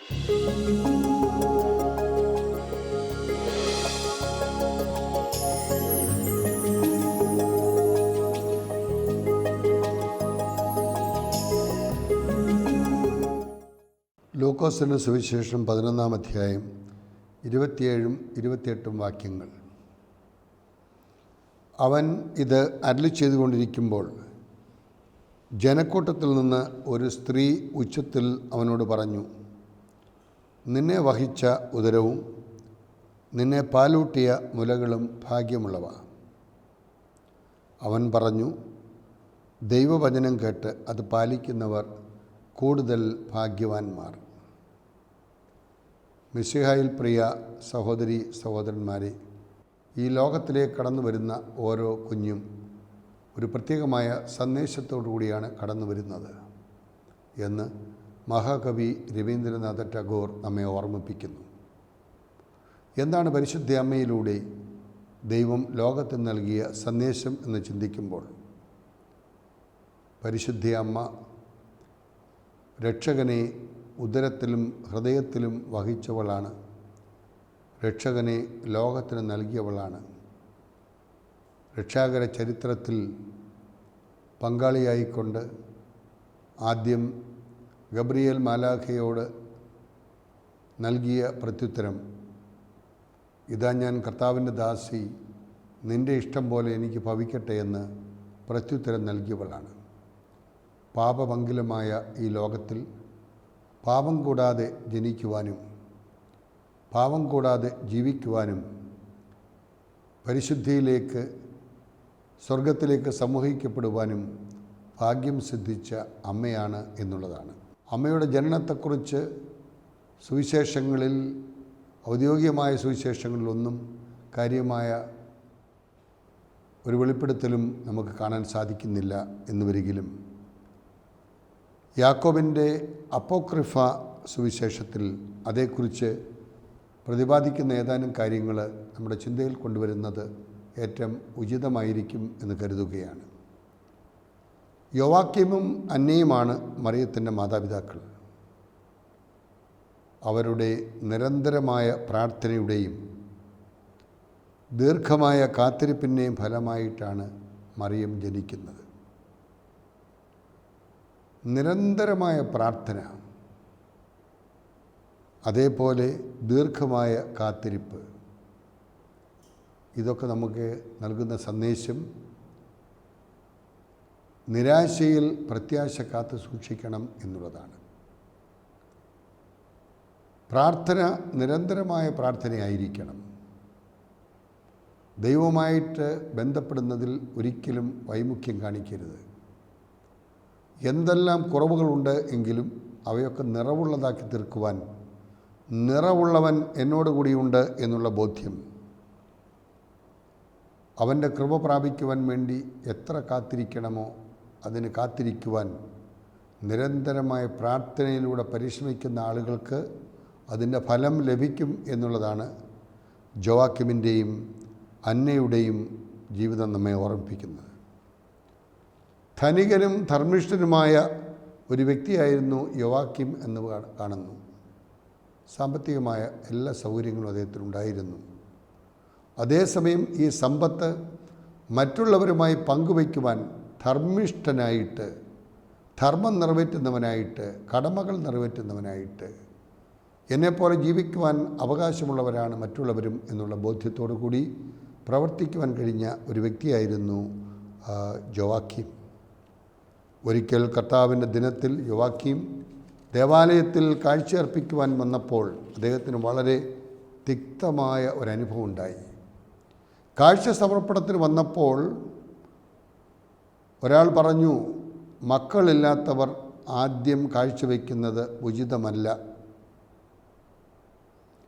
ലൂക്കോസിൻ്റെ സുവിശേഷം 11-ാം അധ്യായം 27-ഉം 28-ഉം വാക്യങ്ങൾ. അവൻ ഇത് അരുളി ചെയ്തുകൊണ്ടിരിക്കുമ്പോൾ ജനക്കൂട്ടത്തിൽ നിന്ന് ഒരു സ്ത്രീ ഉച്ചത്തിൽ അവനോട് പറഞ്ഞു, നിന്നെ വഹിച്ച ഉദരവും നിന്നെ പാലൂട്ടിയ മുലകളും ഭാഗ്യമുള്ളവ. അവൻ പറഞ്ഞു, ദൈവവചനം കേട്ട് അത് പാലിക്കുന്നവർ കൂടുതൽ ഭാഗ്യവാന്മാർ. മിശിഹായിൽ പ്രിയ സഹോദരി സഹോദരന്മാരെ, ഈ ലോകത്തിലേക്ക് കടന്നു വരുന്ന ഓരോ കുഞ്ഞും ഒരു പ്രത്യേകമായ സന്ദേശത്തോടു കൂടിയാണ് കടന്നു വരുന്നത് എന്ന് മഹാകവി രവീന്ദ്രനാഥ ടാഗോർ നമ്മെ ഓർമ്മിപ്പിക്കുന്നു. എന്താണ് പരിശുദ്ധ അമ്മയിലൂടെ ദൈവം ലോകത്തിന് നൽകിയ സന്ദേശം എന്ന് ചിന്തിക്കുമ്പോൾ, പരിശുദ്ധ അമ്മ രക്ഷകനെ ഉദരത്തിലും ഹൃദയത്തിലും വഹിച്ചവളാണ്. രക്ഷകനെ ലോകത്തിന് നൽകിയവളാണ്. രക്ഷാകര ചരിത്രത്തിൽ പങ്കാളിയായിക്കൊണ്ട് ആദ്യം ഗബ്രിയേൽ മാലാഖയോട് നൽകിയ പ്രത്യുത്തരം, ഇതാ ഞാൻ കർത്താവിൻ്റെ ദാസി, നിൻ്റെ ഇഷ്ടം പോലെ എനിക്ക് ഭവിക്കട്ടെ എന്ന് പ്രത്യുത്തരം നൽകിയവളാണ്. പാപമംഗലമായ ഈ ലോകത്തിൽ പാപം കൂടാതെ ജനിക്കുവാനും പാപം കൂടാതെ ജീവിക്കുവാനും പരിശുദ്ധിയിലേക്ക് സ്വർഗത്തിലേക്ക് സമൂഹിക്കപ്പെടുവാനും ഭാഗ്യം സിദ്ധിച്ച അമ്മയാണ് എന്നുള്ളതാണ്. അമ്മയുടെ ജനനത്തെക്കുറിച്ച് സുവിശേഷങ്ങളിൽ, ഔദ്യോഗികമായ സുവിശേഷങ്ങളിലൊന്നും കാര്യമായ ഒരു വെളിപ്പെടുത്തലും നമുക്ക് കാണാൻ സാധിക്കുന്നില്ല എന്ന് വരികിലും, യാക്കോബിൻ്റെ അപ്പോക്രിഫ സുവിശേഷത്തിൽ അതേക്കുറിച്ച് പ്രതിപാദിക്കുന്ന ഏതാനും കാര്യങ്ങൾ നമ്മുടെ ചിന്തയിൽ കൊണ്ടുവരുന്നത് ഏറ്റവും ഉചിതമായിരിക്കും എന്ന് കരുതുകയാണ്. യോവാക്യമും അന്നയുമാണ് മറിയത്തിൻ്റെ മാതാപിതാക്കൾ. അവരുടെ നിരന്തരമായ പ്രാർത്ഥനയുടെയും ദീർഘമായ കാത്തിരിപ്പിൻ്റെയും ഫലമായിട്ടാണ് മറിയം ജനിക്കുന്നത്. നിരന്തരമായ പ്രാർത്ഥന, അതേപോലെ ദീർഘമായ കാത്തിരിപ്പ്, ഇതൊക്കെ നമുക്ക് നൽകുന്ന സന്ദേശം നിരാശയിൽ പ്രത്യാശ കാത്തു സൂക്ഷിക്കണം എന്നുള്ളതാണ്. പ്രാർത്ഥന നിരന്തരമായ പ്രാർത്ഥനയായിരിക്കണം. ദൈവവുമായിട്ട് ബന്ധപ്പെടുന്നതിൽ ഒരിക്കലും വൈമുഖ്യം കാണിക്കരുത്. എന്തെല്ലാം കുറവുകളുണ്ട് എങ്കിലും അവയൊക്കെ നിറവുള്ളതാക്കി തീർക്കുവാൻ നിറവുള്ളവൻ എന്നോട് കൂടിയുണ്ട് എന്നുള്ള ബോധ്യം, അവൻ്റെ കൃപ പ്രാപിക്കുവാൻ വേണ്ടി എത്ര കാത്തിരിക്കണമോ അതിന് കാത്തിരിക്കുവാൻ നിരന്തരമായ പ്രാർത്ഥനയിലൂടെ പരിശ്രമിക്കുന്ന ആളുകൾക്ക് അതിൻ്റെ ഫലം ലഭിക്കും എന്നുള്ളതാണ് ജോവാക്യമിൻ്റെയും അന്നയുടെയും ജീവിതം നമ്മെ ഓർമ്മിപ്പിക്കുന്നത്. ധനികനും ധർമ്മിഷ്ഠനുമായ ഒരു വ്യക്തിയായിരുന്നു യോവാക്യം എന്ന് കാണുന്നു. സാമ്പത്തികമായ എല്ലാ സൗകര്യങ്ങളും അദ്ദേഹത്തിനുണ്ടായിരുന്നു. അതേസമയം ഈ സമ്പത്ത് മറ്റുള്ളവരുമായി പങ്കുവയ്ക്കുവാൻ ധർമ്മിഷ്ഠനായിട്ട്, ധർമ്മം നിറവേറ്റുന്നവനായിട്ട്, കടമകൾ നിറവേറ്റുന്നവനായിട്ട്, എന്നെപ്പോലെ ജീവിക്കുവാൻ അവകാശമുള്ളവരാണ് മറ്റുള്ളവരും എന്നുള്ള ബോധ്യത്തോടു കൂടി പ്രവർത്തിക്കുവാൻ കഴിഞ്ഞ ഒരു വ്യക്തിയായിരുന്നു ജോവാക്യം. ഒരിക്കൽ കർത്താവിൻ്റെ ദിനത്തിൽ യോവാക്യം ദേവാലയത്തിൽ കാഴ്ചയർപ്പിക്കുവാൻ വന്നപ്പോൾ അദ്ദേഹത്തിന് വളരെ തിക്തമായ ഒരനുഭവം ഉണ്ടായി. കാഴ്ച സമർപ്പണത്തിന് വന്നപ്പോൾ ഒരാൾ പറഞ്ഞു, മക്കളില്ലാത്തവർ ആദ്യം കാഴ്ചവെക്കുന്നത് ഉചിതമല്ല.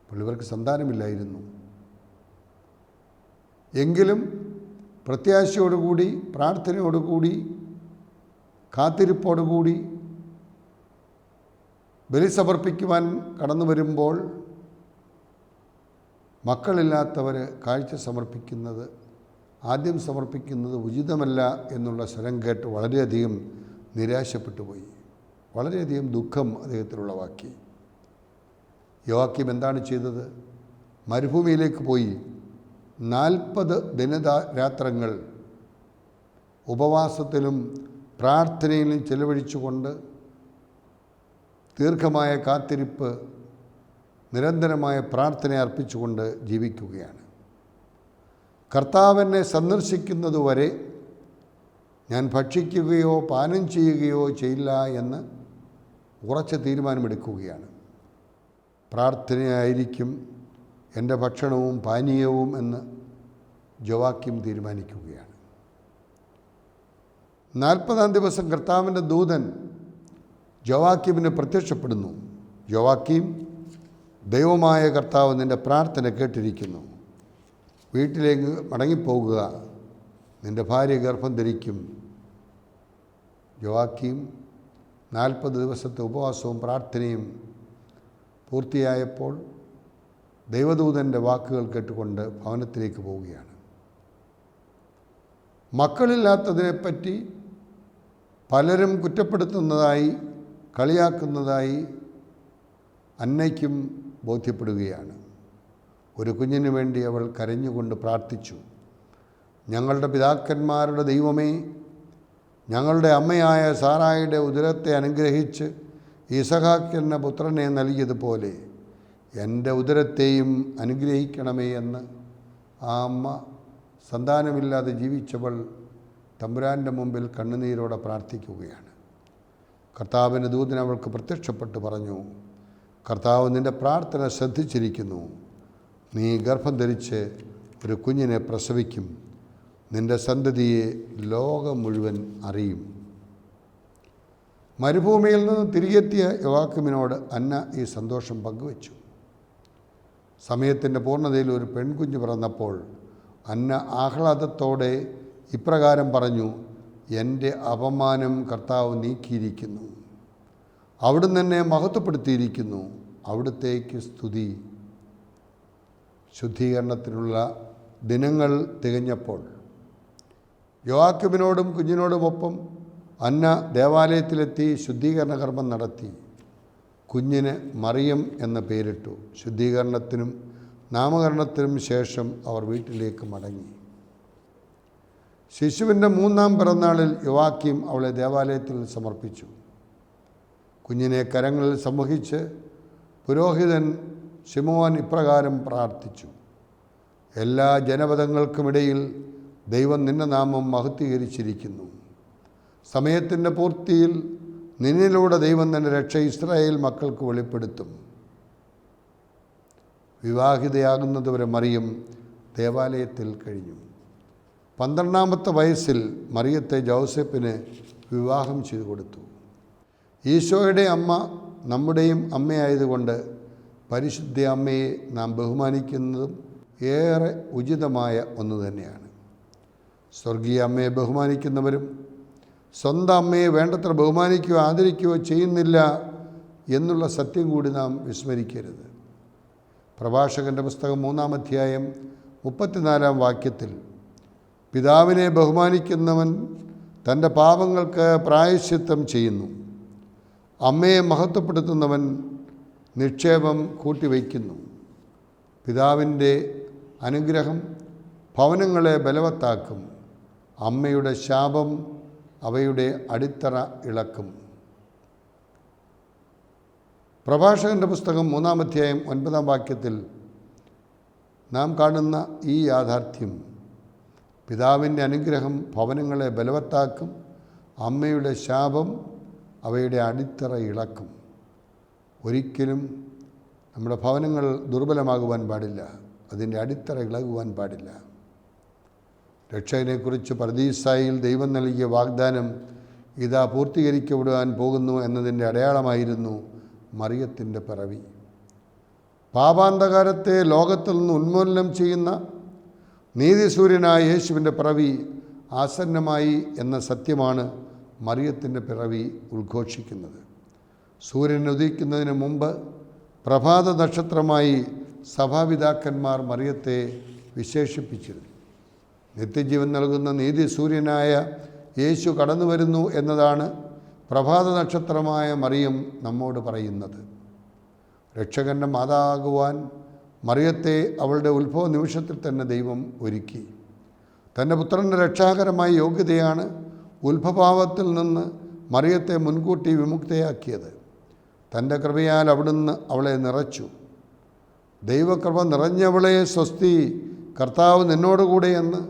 അപ്പോൾ ഇവർക്ക് സന്താനമില്ലായിരുന്നു. എങ്കിലും പ്രത്യാശയോടുകൂടി, പ്രാർത്ഥനയോടുകൂടി, കാത്തിരിപ്പോടുകൂടി ബലി സമർപ്പിക്കുവാൻ കടന്നു വരുമ്പോൾ മക്കളില്ലാത്തവർ കാഴ്ച സമർപ്പിക്കുന്നത്, ആദ്യം സമർപ്പിക്കുന്നത് ഉചിതമല്ല എന്നുള്ള സ്വരം കേട്ട് വളരെയധികം നിരാശപ്പെട്ടു പോയി. വളരെയധികം ദുഃഖം അദ്ദേഹത്തിലുളവാക്കി. യോവാക്കീം എന്താണ് ചെയ്തത്? മരുഭൂമിയിലേക്ക് പോയി 40 ദിനരാത്രങ്ങൾ ഉപവാസത്തിലും പ്രാർത്ഥനയിലും ചെലവഴിച്ചുകൊണ്ട് ദീർഘമായ കാത്തിരിപ്പ്, നിരന്തരമായ പ്രാർത്ഥന അർപ്പിച്ചുകൊണ്ട് ജീവിക്കുകയാണ്. കർത്താവിനെ സന്ദർശിക്കുന്നതുവരെ ഞാൻ ഭക്ഷിക്കുകയോ പാനം ചെയ്യുകയോ ചെയ്യില്ല എന്ന് ഉറച്ച തീരുമാനമെടുക്കുകയാണ്. പ്രാർത്ഥനയായിരിക്കും എൻ്റെ ഭക്ഷണവും പാനീയവും എന്ന് യോവാക്കീം തീരുമാനിക്കുകയാണ്. 40-ാം ദിവസം കർത്താവിൻ്റെ ദൂതൻ യോവാക്കീമിന് പ്രത്യക്ഷപ്പെടുന്നു. യോവാക്കീം, ദൈവമായ കർത്താവ് നിൻ്റെ പ്രാർത്ഥന കേട്ടിരിക്കുന്നു. വീട്ടിലേക്ക് മടങ്ങിപ്പോകുക, നിൻ്റെ ഭാര്യ ഗർഭം ധരിക്കും. യോവാക്കീം 40 ദിവസത്തെ ഉപവാസവും പ്രാർത്ഥനയും പൂർത്തിയായപ്പോൾ ദൈവദൂതൻ്റെ വാക്കുകൾ കേട്ടുകൊണ്ട് ഭവനത്തിലേക്ക് പോവുകയാണ്. മക്കളില്ലാത്തതിനെപ്പറ്റി പലരും കുറ്റപ്പെടുത്തുന്നതായി, കളിയാക്കുന്നതായി അന്നയ്ക്കും ബോധ്യപ്പെടുകയാണ്. ഒരു കുഞ്ഞിന് വേണ്ടി അവൾ കരഞ്ഞുകൊണ്ട് പ്രാർത്ഥിച്ചു. ഞങ്ങളുടെ പിതാക്കന്മാരുടെ ദൈവമേ, ഞങ്ങളുടെ അമ്മയായ സാറായുടെ ഉദരത്തെ അനുഗ്രഹിച്ച് ഇസഹാക്ക് എന്ന പുത്രനെ നൽകിയതുപോലെ എൻ്റെ ഉദരത്തെയും അനുഗ്രഹിക്കണമേ എന്ന് ആ അമ്മ സന്താനമില്ലാതെ ജീവിച്ചവൾ തമ്പുരാൻ്റെ മുമ്പിൽ കണ്ണുനീരോടെ പ്രാർത്ഥിക്കുകയാണ്. കർത്താവിൻ്റെ ദൂതൻ അവൾക്ക് പ്രത്യക്ഷപ്പെട്ട് പറഞ്ഞു, കർത്താവ് നിൻ്റെ പ്രാർത്ഥന ശ്രദ്ധിച്ചിരിക്കുന്നു. നീ ഗർഭം ധരിച്ച് ഒരു കുഞ്ഞിനെ പ്രസവിക്കും. നിൻ്റെ സന്തതിയെ ലോകം മുഴുവൻ അറിയും. മരുഭൂമിയിൽ നിന്ന് തിരികെത്തിയ യോവാക്കീമിനോട് അന്ന ഈ സന്തോഷം പങ്കുവച്ചു. സമയത്തിൻ്റെ പൂർണ്ണതയിൽ ഒരു പെൺകുഞ്ഞ് പിറന്നപ്പോൾ അന്ന ആഹ്ലാദത്തോടെ ഇപ്രകാരം പറഞ്ഞു, എൻ്റെ അപമാനം കർത്താവ് നീക്കിയിരിക്കുന്നു. അവിടുന്ന് എന്നെ മഹത്വപ്പെടുത്തിയിരിക്കുന്നു. അവിടുത്തേക്ക് സ്തുതി. ശുദ്ധീകരണത്തിനുള്ള ദിനങ്ങൾ തികഞ്ഞപ്പോൾ യോവാക്കീമിനോടും കുഞ്ഞിനോടുമൊപ്പം അന്ന ദേവാലയത്തിലെത്തി ശുദ്ധീകരണ കർമ്മം നടത്തി. കുഞ്ഞിന് മറിയം എന്ന പേരിട്ടു. ശുദ്ധീകരണത്തിനും നാമകരണത്തിനും ശേഷം അവർ വീട്ടിലേക്ക് മടങ്ങി. ശിശുവിൻ്റെ 3-ാം പിറന്നാളിൽ യോവാക്കീം അവളെ ദേവാലയത്തിൽ സമർപ്പിച്ചു. കുഞ്ഞിനെ കരങ്ങളിൽ സംവഹിച്ച് പുരോഹിതൻ ശിമോൻ ഇപ്രകാരം പ്രാർത്ഥിച്ചു, എല്ലാ ജനപദങ്ങൾക്കുമിടയിൽ ദൈവം നിന്റെ നാമം മഹത്വീകരിച്ചിരിക്കുന്നു. സമയത്തിൻ്റെ പൂർത്തിയിൽ നിന്നിലൂടെ ദൈവം തൻ്റെ രക്ഷ ഇസ്രായേൽ മക്കൾക്ക് വെളിപ്പെടുത്തും. വിവാഹിതയാകുന്നതുവരെ മറിയം ദേവാലയത്തിൽ കഴിഞ്ഞു. 12-ാമത്തെ വയസ്സിൽ മറിയത്തെ ജോസഫിന് വിവാഹം ചെയ്തു കൊടുത്തു. ഈശോയുടെ അമ്മ നമ്മുടെയും അമ്മയായതുകൊണ്ട് പരിശുദ്ധ അമ്മയെ നാം ബഹുമാനിക്കുന്നതും ഏറെ ഉചിതമായ ഒന്ന് തന്നെയാണ്. സ്വർഗീയ അമ്മയെ ബഹുമാനിക്കുന്നവരും സ്വന്തം അമ്മയെ വേണ്ടത്ര ബഹുമാനിക്കുകയോ ആദരിക്കുകയോ ചെയ്യുന്നില്ല എന്നുള്ള സത്യം കൂടി നാം വിസ്മരിക്കരുത്. പ്രഭാഷകൻ്റെ പുസ്തകം 3-ാം അധ്യായം 34-ാം വാക്യത്തിൽ പിതാവിനെ ബഹുമാനിക്കുന്നവൻ തൻ്റെ പാപങ്ങൾക്ക് പ്രായശ്ചിത്തം ചെയ്യുന്നു, അമ്മയെ മഹത്വപ്പെടുത്തുന്നവൻ നിക്ഷേപം കൂട്ടിവയ്ക്കുന്നു. പിതാവിൻ്റെ അനുഗ്രഹം ഭവനങ്ങളെ ബലവത്താക്കും, അമ്മയുടെ ശാപം അവയുടെ അടിത്തറ ഇളക്കും. പ്രഭാഷകൻ്റെ പുസ്തകം 3-ാം അധ്യായം 9-ാം വാക്യത്തിൽ നാം കാണുന്ന ഈ യാഥാർത്ഥ്യം, പിതാവിൻ്റെ അനുഗ്രഹം ഭവനങ്ങളെ ബലവത്താക്കും, അമ്മയുടെ ശാപം അവയുടെ അടിത്തറ ഇളക്കും. ഒരിക്കലും നമ്മുടെ ഭവനങ്ങൾ ദുർബലമാകുവാൻ പാടില്ല, അതിൻ്റെ അടിത്തറ ഇളകുവാൻ പാടില്ല. രക്ഷകനെക്കുറിച്ച് പർദീസായിൽ ദൈവം നൽകിയ വാഗ്ദാനം ഇതാ പൂർത്തീകരിക്കപ്പെടുവാൻ പോകുന്നു എന്നതിൻ്റെ അടയാളമായിരുന്നു മറിയത്തിൻ്റെ പിറവി. പാപാന്ധകാരത്തെ ലോകത്തിൽ നിന്ന് ഉന്മൂലനം ചെയ്യുന്ന നീതിസൂര്യനായ യേശുവിൻ്റെ പിറവി ആസന്നമായി എന്ന സത്യമാണ് മറിയത്തിൻ്റെ പിറവി ഉദ്ഘോഷിക്കുന്നത്. സൂര്യൻ ഉദിക്കുന്നതിന് മുമ്പ് പ്രഭാത നക്ഷത്രമായി സഭാപിതാക്കന്മാർ മറിയത്തെ വിശേഷിപ്പിച്ചിരുന്നു. നിത്യജീവൻ നൽകുന്ന നീതിസൂര്യനായ യേശു കടന്നു വരുന്നു എന്നതാണ് പ്രഭാത നക്ഷത്രമായ മറിയം നമ്മോട് പറയുന്നത്. രക്ഷകൻ്റെ മാതാകുവാൻ മറിയത്തെ അവളുടെ ഉത്ഭവ നിമിഷത്തിൽ തന്നെ ദൈവം ഒരുക്കി. തൻ്റെ പുത്രൻ്റെ രക്ഷാകരമായ യോഗ്യതയാണ് ഉത്ഭവഭാവത്തിൽ നിന്ന് മറിയത്തെ മുൻകൂട്ടി വിമുക്തയാക്കിയത്. തൻ്റെ കൃപയാൽ അവിടുന്ന് അവളെ നിറച്ചു. ദൈവകൃപ നിറഞ്ഞവളെ സ്വസ്തി, കർത്താവ് നിന്നോടുകൂടെ എന്ന്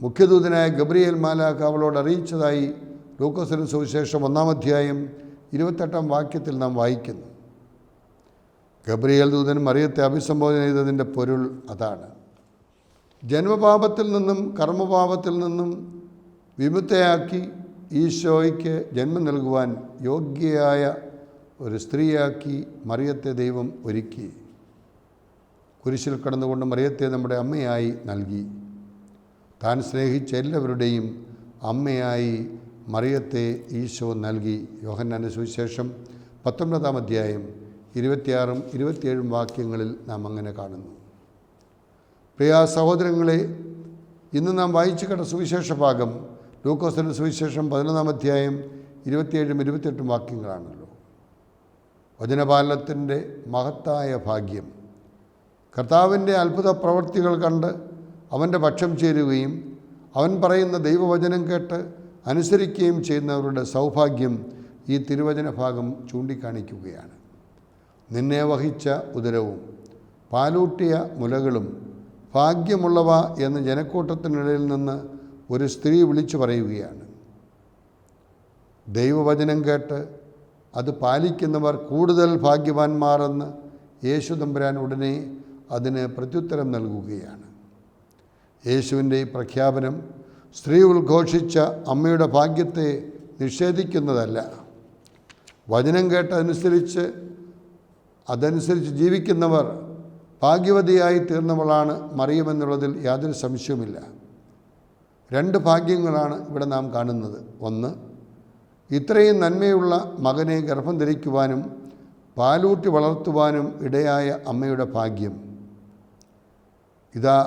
മുഖ്യദൂതനായ ഗബ്രിയേൽ മാലാഖ അവളോട് അറിയിച്ചതായി ലൂക്കോസിന്റെ സുവിശേഷം 1-ാം അധ്യായം 28-ാം വാക്യത്തിൽ നാം വായിക്കുന്നു. ഗബ്രിയേൽ ദൂതൻ മറിയത്തെ അഭിസംബോധന ചെയ്തതിൻ്റെ പൊരുൾ അതാണ്. ജന്മപാപത്തിൽ നിന്നും കർമ്മപാപത്തിൽ നിന്നും വിമുക്തയാക്കി ഈശോയ്ക്ക് ജന്മം നൽകുവാൻ യോഗ്യയായ ഒരു സ്ത്രീയാക്കി മറിയത്തെ ദൈവം ഒരുക്കി. കുരിശിൽ കടന്നുകൊണ്ട് മറിയത്തെ നമ്മുടെ അമ്മയായി നൽകി. താൻ സ്നേഹിച്ച എല്ലാവരുടെയും അമ്മയായി മറിയത്തെ ഈശോ നൽകി. യോഹന്നാന്റെ സുവിശേഷം 19-ാം അധ്യായം 26-ഉം 27-ഉം വാക്യങ്ങളിൽ നാം അങ്ങനെ കാണുന്നു. പ്രിയ സഹോദരങ്ങളെ, ഇന്ന് നാം വായിച്ചു കേട്ട സുവിശേഷ ഭാഗം ലൂക്കോസിന്റെ സുവിശേഷം 11-ാം അധ്യായം 27-ഉം 28-ഉം വാക്യങ്ങളാണല്ലോ. വചനപാലനത്തിൻ്റെ മഹത്തായ ഭാഗ്യം. കർത്താവിൻ്റെ അത്ഭുത പ്രവൃത്തികൾ കണ്ട് അവൻ്റെ പക്ഷം ചേരുകയും അവൻ പറയുന്ന ദൈവവചനം കേട്ട് അനുസരിക്കുകയും ചെയ്യുന്നവരുടെ സൗഭാഗ്യം ഈ തിരുവചന ഭാഗം ചൂണ്ടിക്കാണിക്കുകയാണ്. നിന്നെ വഹിച്ച ഉദരവും പാലൂട്ടിയ മുലകളും ഭാഗ്യമുള്ളവ എന്ന് ജനക്കൂട്ടത്തിനിടയിൽ നിന്ന് ഒരു സ്ത്രീ വിളിച്ചു പറയുകയാണ്. ദൈവവചനം കേട്ട് അത് പാലിക്കുന്നവർ കൂടുതൽ ഭാഗ്യവാന്മാരെന്ന് യേശു തമ്പുരാൻ ഉടനെ അതിന് പ്രത്യുത്തരം നൽകുകയാണ്. യേശുവിൻ്റെ ഈ പ്രഖ്യാപനം സ്ത്രീ ഉദ്ഘോഷിച്ച അമ്മയുടെ ഭാഗ്യത്തെ നിഷേധിക്കുന്നതല്ല. വചനം കേട്ട് അതനുസരിച്ച് ജീവിക്കുന്നവർ ഭാഗ്യവതിയായി തീർന്നവളാണ് മറിയമെന്നുള്ളതിൽ യാതൊരു സംശയവുമില്ല. 2 ഭാഗ്യങ്ങളാണ് ഇവിടെ നാം കാണുന്നത്. ഒന്ന്, ഇത്രയും നന്മയുള്ള മകനെ ഗർഭം ധരിക്കുവാനും പാലൂട്ടി വളർത്തുവാനും ഇടയായ അമ്മയുടെ ഭാഗ്യം. ഇതാ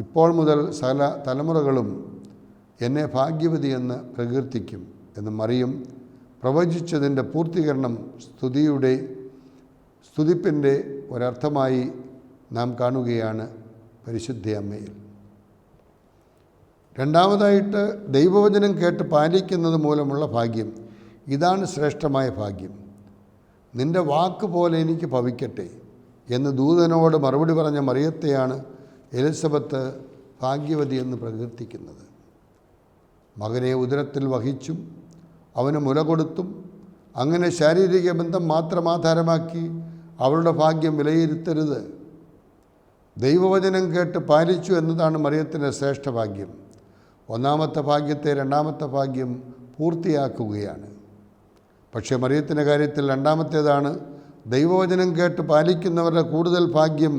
ഇപ്പോൾ മുതൽ സകല തലമുറകളും എന്നെ ഭാഗ്യവതിയെന്ന് പ്രകീർത്തിക്കും എന്ന് മറിയം പ്രവചിച്ചതിൻ്റെ പൂർത്തീകരണം സ്തുതിപ്പിൻ്റെ ഒരർത്ഥമായി നാം കാണുകയാണ് പരിശുദ്ധ അമ്മയിൽ. രണ്ടാമതായിട്ട്, ദൈവവചനം കേട്ട് പാലിക്കുന്നത് മൂലമുള്ള ഭാഗ്യം. ഇതാണ് ശ്രേഷ്ഠമായ ഭാഗ്യം. നിൻ്റെ വാക്ക് പോലെ എനിക്ക് ഭവിക്കട്ടെ എന്ന് ദൂതനോട് മറുപടി പറഞ്ഞ മറിയത്തെയാണ് എലിസബത്ത് ഭാഗ്യവതി എന്ന് പ്രകീർത്തിക്കുന്നത്. മകനെ ഉദരത്തിൽ വഹിച്ചും അവന് മുല കൊടുത്തും അങ്ങനെ ശാരീരിക ബന്ധം മാത്രം ആധാരമാക്കി അവളുടെ ഭാഗ്യം വിലയിരുത്തരുത്. ദൈവവചനം കേട്ട് പാലിച്ചു എന്നതാണ് മറിയത്തിൻ്റെ ശ്രേഷ്ഠ ഭാഗ്യം. ഒന്നാമത്തെ ഭാഗ്യത്തെ രണ്ടാമത്തെ ഭാഗ്യം പൂർത്തിയാക്കുകയാണ്. പക്ഷേ മറിയത്തിൻ്റെ കാര്യത്തിൽ രണ്ടാമത്തേതാണ്. ദൈവവചനം കേട്ട് പാലിക്കുന്നവരുടെ കൂടുതൽ ഭാഗ്യം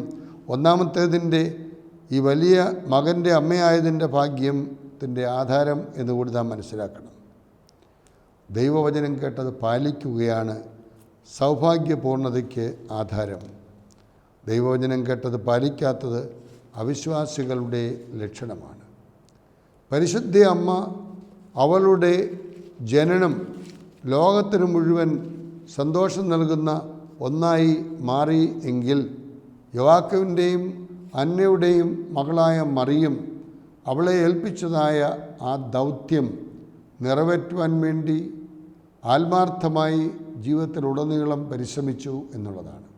ഒന്നാമത്തേതിൻ്റെ ഈ വലിയ മകൻ്റെ അമ്മയായതിൻ്റെ ഭാഗ്യത്തിൻ്റെ ആധാരം എന്നുകൂടി നാം മനസ്സിലാക്കണം. ദൈവവചനം കേട്ടത് പാലിക്കുകയാണ് സൗഭാഗ്യപൂർണ്ണതയ്ക്ക് ആധാരം. ദൈവവചനം കേട്ടത് പാലിക്കാത്തത് അവിശ്വാസികളുടെ ലക്ഷണമാണ്. പരിശുദ്ധ അമ്മ അവളുടെ ജനനം ലോകത്തിന് മുഴുവൻ സന്തോഷം നൽകുന്ന ഒന്നായി മാറി എങ്കിൽ യോവാക്കിമിൻ്റെയും അന്നയുടെയും മകളായ മറിയം അവളെ ഏൽപ്പിച്ചതായ ആ ദൗത്യം നിറവേറ്റുവാൻ വേണ്ടി ആത്മാർത്ഥമായി ജീവിതത്തിലുടനീളം പരിശ്രമിച്ചു എന്നുള്ളതാണ്.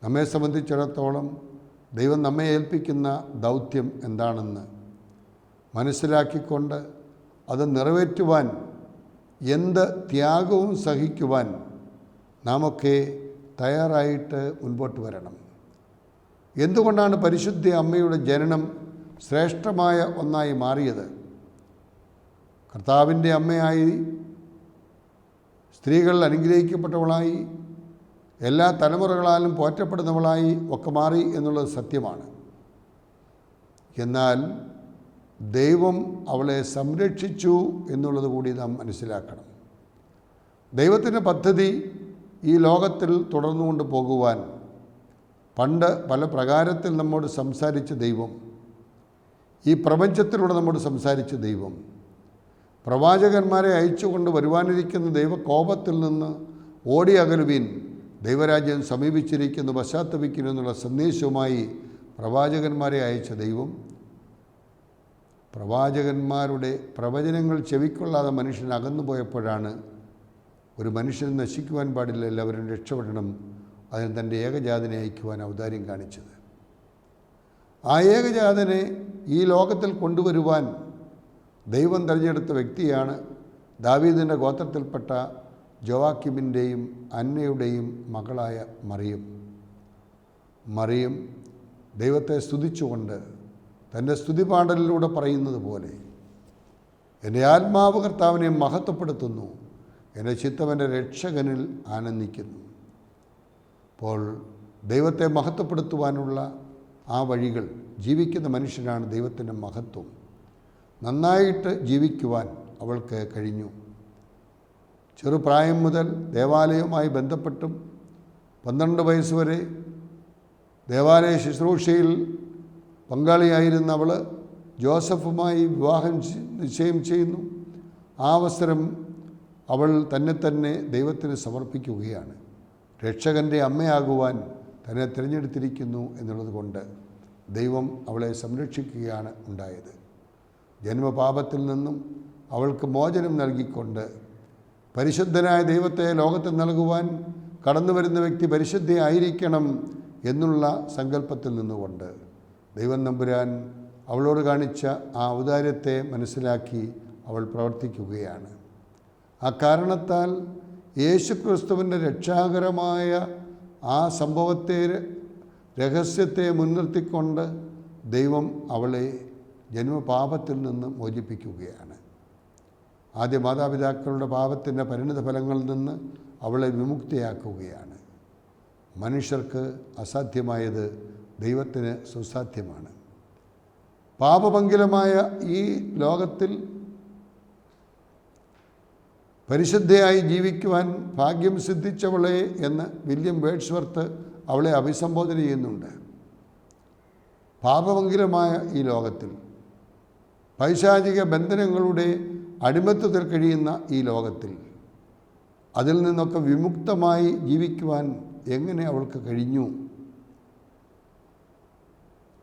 നമ്മെ സംബന്ധിച്ചിടത്തോളം ദൈവം നമ്മെ ഏൽപ്പിക്കുന്ന ദൗത്യം എന്താണെന്ന് മനസ്സിലാക്കിക്കൊണ്ട് അത് നിറവേറ്റുവാൻ എന്ത് ത്യാഗവും സഹിക്കുവാൻ നാമൊക്കെ തയ്യാറായിട്ട് മുൻപോട്ട് വരണം. എന്തുകൊണ്ടാണ് പരിശുദ്ധ അമ്മയുടെ ജനനം ശ്രേഷ്ഠമായ ഒന്നായി മാറിയത്? കർത്താവിൻ്റെ അമ്മയായി, സ്ത്രീകൾ അനുഗ്രഹിക്കപ്പെട്ടവളായി, എല്ലാ തലമുറകളാലും പോറ്റപ്പെടുന്നവളായി ഒക്കെ മാറി എന്നുള്ളത് സത്യമാണ്. എന്നാൽ ദൈവം അവളെ സംരക്ഷിച്ചു എന്നുള്ളത് കൂടി നാം മനസ്സിലാക്കണം. ദൈവത്തിൻ്റെ പദ്ധതി ഈ ലോകത്തിൽ തുടർന്നുകൊണ്ട് പോകുവാൻ പണ്ട് പല പ്രകാരത്തിൽ നമ്മോട് സംസാരിച്ച ദൈവം, ഈ പ്രപഞ്ചത്തിലൂടെ നമ്മോട് സംസാരിച്ച ദൈവം, പ്രവാചകന്മാരെ അയച്ചുകൊണ്ട് വരുവാനിരിക്കുന്ന ദൈവകോപത്തിൽ നിന്ന് ഓടി അകലുവീൻ, ദൈവരാജ്യം സമീപിച്ചിരിക്കുന്നു, പശ്ചാത്തപിക്കുന്നു എന്നുള്ള സന്ദേശവുമായി പ്രവാചകന്മാരെ അയച്ച ദൈവം പ്രവാചകന്മാരുടെ പ്രവചനങ്ങൾ ചെവിക്കൊള്ളാതെ മനുഷ്യൻ അകന്നു പോയപ്പോഴാണ് ഒരു മനുഷ്യൻ നശിക്കുവാൻ പാടില്ല, എല്ലാവരും രക്ഷപ്പെടണം, അതിന് തൻ്റെ ഏകജാതനെ അയക്കുവാൻ ഔദാര്യം കാണിച്ചത്. ആ ഏകജാതനെ ഈ ലോകത്തിൽ കൊണ്ടുവരുവാൻ ദൈവം തിരഞ്ഞെടുത്ത വ്യക്തിയാണ് ദാവീദിൻ്റെ ഗോത്രത്തിൽപ്പെട്ട ജോവാക്കിമിൻ്റെയും അന്നയുടെയും മകളായ മറിയം. മറിയം ദൈവത്തെ സ്തുതിച്ചുകൊണ്ട് തൻ്റെ സ്തുതിപാടലിലൂടെ പറയുന്നത് പോലെ, എൻ്റെ ആത്മാവ് കർത്താവിനെ മഹത്വപ്പെടുത്തുന്നു, എൻ്റെ ചിത്തം എൻ്റെ രക്ഷകനിൽ ആനന്ദിക്കുന്നു. അപ്പോൾ ദൈവത്തെ മഹത്വപ്പെടുത്തുവാനുള്ള ആ വഴികൾ, ജീവിക്കുന്ന മനുഷ്യനാണ് ദൈവത്തിൻ്റെ മഹത്വം. നന്നായിട്ട് ജീവിക്കുവാൻ അവൾക്ക് കഴിഞ്ഞു. ചെറുപ്രായം മുതൽ ദേവാലയവുമായി ബന്ധപ്പെട്ടും 12 വയസ്സ് വരെ ദേവാലയ ശുശ്രൂഷയിൽ പങ്കാളിയായിരുന്ന അവൾ ജോസഫുമായി വിവാഹം നിശ്ചയം ചെയ്യുന്നു. ആ അവസരം അവൾ തന്നെ ദൈവത്തിന് സമർപ്പിക്കുകയാണ്. രക്ഷകൻ്റെ അമ്മയാകുവാൻ തന്നെ തിരഞ്ഞെടുത്തിരിക്കുന്നു എന്നുള്ളത് കൊണ്ട് ദൈവം അവളെ സംരക്ഷിക്കുകയാണ് ഉണ്ടായത്. ജന്മപാപത്തിൽ നിന്നും അവൾക്ക് മോചനം നൽകിക്കൊണ്ട് പരിശുദ്ധനായ ദൈവത്തെ ലോകത്തിൽ നൽകുവാൻ കടന്നു വരുന്ന വ്യക്തി പരിശുദ്ധയായിരിക്കണം എന്നുള്ള സങ്കല്പത്തിൽ നിന്നുകൊണ്ട് ദൈവം തമ്പുരാൻ അവളോട് കാണിച്ച ആ ഔദാര്യത്തെ മനസ്സിലാക്കി അവൾ പ്രവർത്തിക്കുകയാണ്. ആ കാരണത്താൽ യേശുക്രിസ്തുവിൻ്റെ രക്ഷാകരമായ ആ സംഭവത്തെ, രഹസ്യത്തെ മുൻനിർത്തിക്കൊണ്ട് ദൈവം അവളെ ജന്മപാപത്തിൽ നിന്ന് മോചിപ്പിക്കുകയാണ്. ആദ്യ മാതാപിതാക്കളുടെ പാപത്തിൻ്റെ പരിണിത ഫലങ്ങളിൽ നിന്ന് അവളെ വിമുക്തിയാക്കുകയാണ്. മനുഷ്യർക്ക് അസാധ്യമായത് ദൈവത്തിന് സുസാധ്യമാണ്. പാപപങ്കിലമായ ഈ ലോകത്തിൽ പരിശുദ്ധയായി ജീവിക്കുവാൻ ഭാഗ്യം സിദ്ധിച്ചവളെ എന്ന് വില്യം വേഡ്സ്വർത്ത് അവളെ അഭിസംബോധന ചെയ്യുന്നുണ്ട്. പാപമംഗലമായ ഈ ലോകത്തിൽ, പൈശാചിക ബന്ധനങ്ങളുടെ അടിമത്തത്തിൽ കഴിയുന്ന ഈ ലോകത്തിൽ, അതിൽ നിന്നൊക്കെ വിമുക്തമായി ജീവിക്കുവാൻ എങ്ങനെ അവൾക്ക് കഴിഞ്ഞു?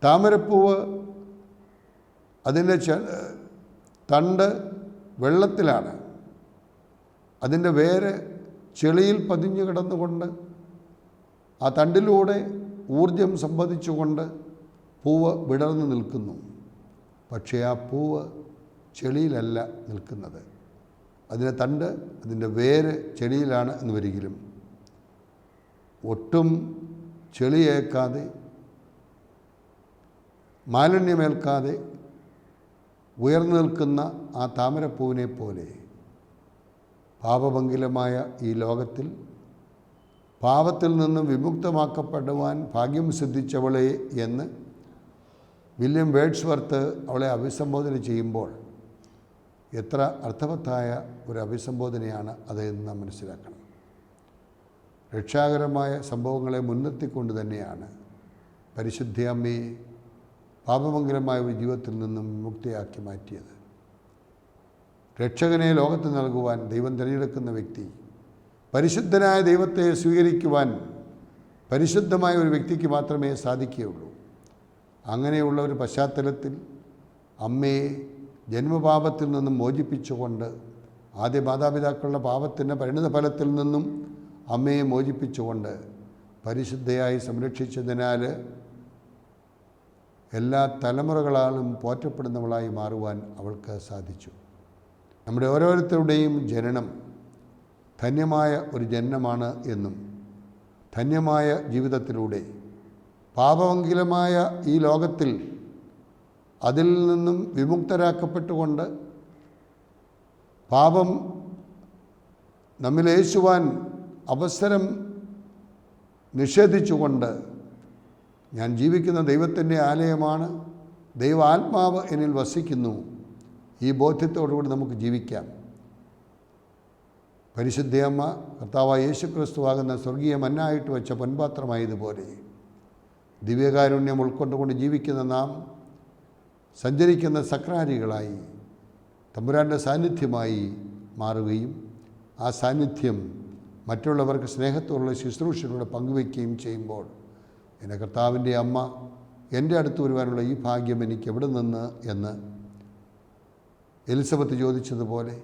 താമരപ്പൂവ് അതിൻ്റെ തണ്ട് വെള്ളത്തിലാണ്, അതിൻ്റെ വേര് ചെളിയിൽ പതിഞ്ഞു കിടന്നുകൊണ്ട് ആ തണ്ടിലൂടെ ഊർജം സമ്പാദിച്ചുകൊണ്ട് പൂവ് വിടർന്നു നിൽക്കുന്നു. പക്ഷേ ആ പൂവ് ചെളിയിലല്ല നിൽക്കുന്നത്. അതിൻ്റെ തണ്ട്, അതിൻ്റെ വേര് ചെളിയിലാണ് എന്ന് വരികിലും ഒട്ടും ചെളിയേക്കാതെ, മാലിന്യമേൽക്കാതെ ഉയർന്നു നിൽക്കുന്ന ആ താമരപ്പൂവിനെ പോലെ പാപഭംഗിലമായ ഈ ലോകത്തിൽ പാപത്തിൽ നിന്നും വിമുക്തമാക്കപ്പെടുവാൻ ഭാഗ്യം സിദ്ധിച്ചവളെ എന്ന് വില്യം വേഡ്സ്വർത്ത് അവളെ അഭിസംബോധന ചെയ്യുമ്പോൾ എത്ര അർത്ഥവത്തായ ഒരു അഭിസംബോധനയാണ് അതെന്ന് നാം മനസ്സിലാക്കണം. രക്ഷാകരമായ സംഭവങ്ങളെ മുൻനിർത്തിക്കൊണ്ട് തന്നെയാണ് പരിശുദ്ധ അമ്മയെ പാപമംഗലമായ ഒരു ജീവിതത്തിൽ നിന്നും വിമുക്തിയാക്കി മാറ്റിയത്. രക്ഷകനെ ലോകത്ത് നൽകുവാൻ ദൈവം തിരഞ്ഞെടുക്കുന്ന വ്യക്തി പരിശുദ്ധനായ ദൈവത്തെ സ്വീകരിക്കുവാൻ പരിശുദ്ധമായ ഒരു വ്യക്തിക്ക് മാത്രമേ സാധിക്കുകയുള്ളൂ. അങ്ങനെയുള്ള ഒരു പശ്ചാത്തലത്തിൽ അമ്മയെ ജന്മപാപത്തിൽ നിന്നും മോചിപ്പിച്ചുകൊണ്ട്, ആദ്യ മാതാപിതാക്കളുടെ പാപത്തിൻ്റെ പരിണിത ഫലത്തിൽ നിന്നും അമ്മയെ മോചിപ്പിച്ചുകൊണ്ട് പരിശുദ്ധയായി സംരക്ഷിച്ചതിനാൽ എല്ലാ തലമുറകളാലും പോറ്റപ്പെടുന്നവളായി മാറുവാൻ അവൾക്ക് സാധിച്ചു. നമ്മുടെ ഓരോരുത്തരുടെയും ജനനം ധന്യമായ ഒരു ജനനമാണ് എന്നും ധന്യമായ ജീവിതത്തിലൂടെ പാപമംഗലമായ ഈ ലോകത്തിൽ അതിൽ നിന്നും വിമുക്തരാക്കപ്പെട്ടുകൊണ്ട് പാപം നമ്മിലേശുവാൻ അവസരം നിഷേധിച്ചുകൊണ്ട് ഞാൻ ജീവിക്കുന്ന ദൈവത്തിൻ്റെ ആലയമാണ്, ദൈവാത്മാവ് എന്നിൽ വസിക്കുന്നു, ഈ ബോധ്യത്തോടുകൂടി നമുക്ക് ജീവിക്കാം. പരിശുദ്ധയമ്മ കർത്താവായ യേശുക്രിസ്തുവാകുന്ന സ്വർഗീയ മന്നായിട്ട് വെച്ച പൊൻപാത്രമായതുപോലെ ദിവ്യകാരുണ്യം ഉൾക്കൊണ്ടുകൊണ്ട് ജീവിക്കുന്ന നാം സഞ്ചരിക്കുന്ന സക്രാരികളായി തമ്പുരാൻ്റെ സാന്നിധ്യമായി മാറുകയും ആ സാന്നിധ്യം മറ്റുള്ളവർക്ക് സ്നേഹത്തോടുള്ള ശുശ്രൂഷയിലൂടെ പങ്കുവയ്ക്കുകയും ചെയ്യുമ്പോൾ എൻ്റെ കർത്താവിൻ്റെ അമ്മ എൻ്റെ അടുത്ത് വരുവാനുള്ള ഈ ഭാഗ്യം എനിക്ക് എവിടെ നിന്ന് എന്ന് എലിസബത്ത് ചോദിച്ചതുപോലെ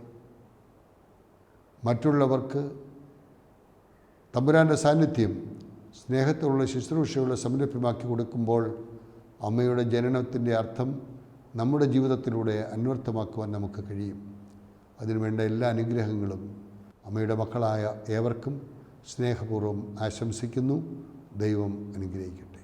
മറ്റുള്ളവർക്ക് തമ്പുരാൻ്റെ സാന്നിധ്യം സ്നേഹത്തോടുള്ള ശുശ്രൂഷയുള്ള സംരംഭമാക്കി കൊടുക്കുമ്പോൾ അമ്മയുടെ ജനനത്തിൻ്റെ അർത്ഥം നമ്മുടെ ജീവിതത്തിലൂടെ അന്വർത്ഥമാക്കുവാൻ നമുക്ക് കഴിയും. അതിനുവേണ്ട എല്ലാ അനുഗ്രഹങ്ങളും അമ്മയുടെ മക്കളായ ഏവർക്കും സ്നേഹപൂർവ്വം ആശംസിക്കുന്നു. ദൈവം അനുഗ്രഹിക്കട്ടെ.